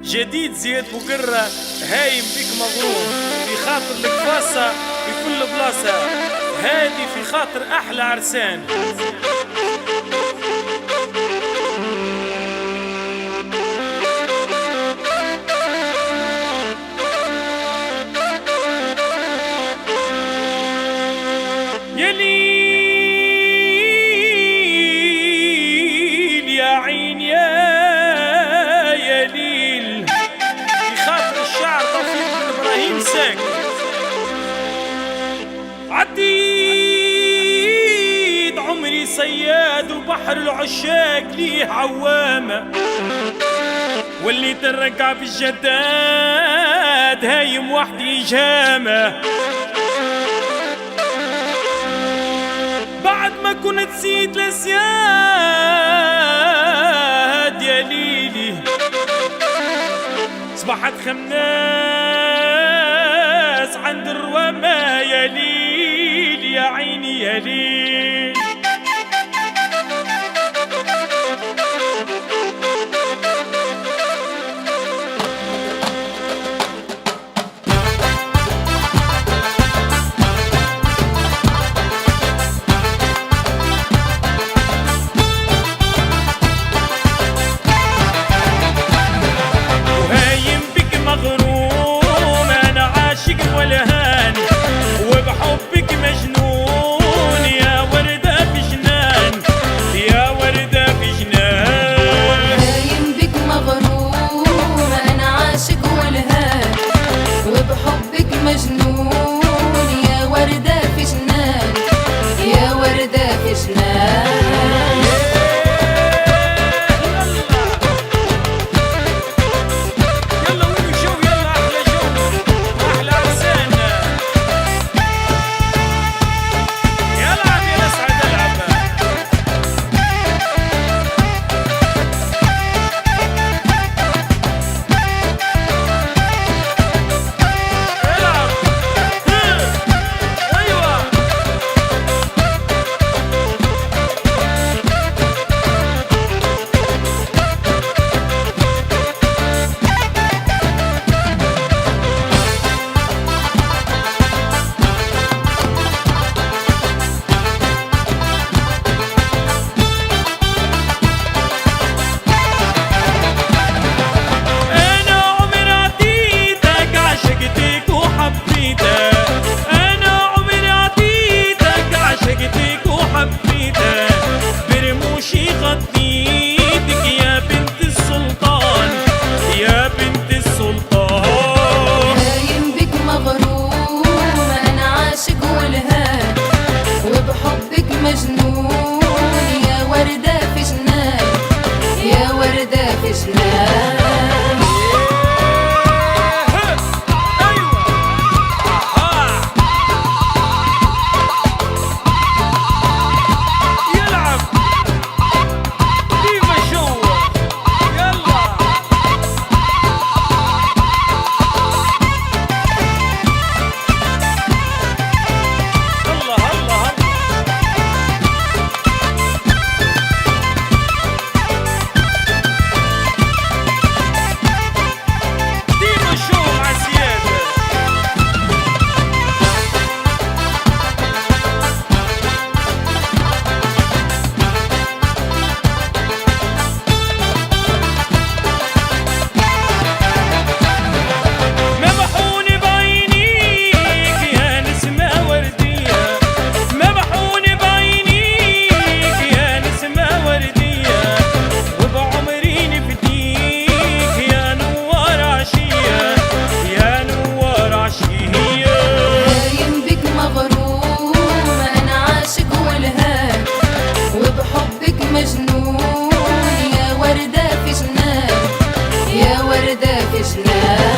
جديد زياد بوقرة هايم بك مغروم في خاطر القفاصة في كل بلاصة، هادي في خاطر أحلى عرسان. يا ليل يا عين يا ليل في خاطر الشعر توفيق بن إبراهيم ساكن. عديت عمري صياد وبحر العشاق ليه عوامة، واللي ترقع في الجداد هايم وحدي جامة. بعد ما كنت زيد لسياد يا ليلي صبحت خماس عند الروامة. يا ليل يا عيني يا ليل والهاني وبحبك مجنون يا وردة في جنان يا وردة في جنان. هايم بك مغروم أنا عاشق والهاني وبحبك مجنون يا وردة في جنان يا وردة في جنان. مجنون يا وردة في جنان يا وردة في جنان. مجنون يا وردة في جنان يا وردة في جنان.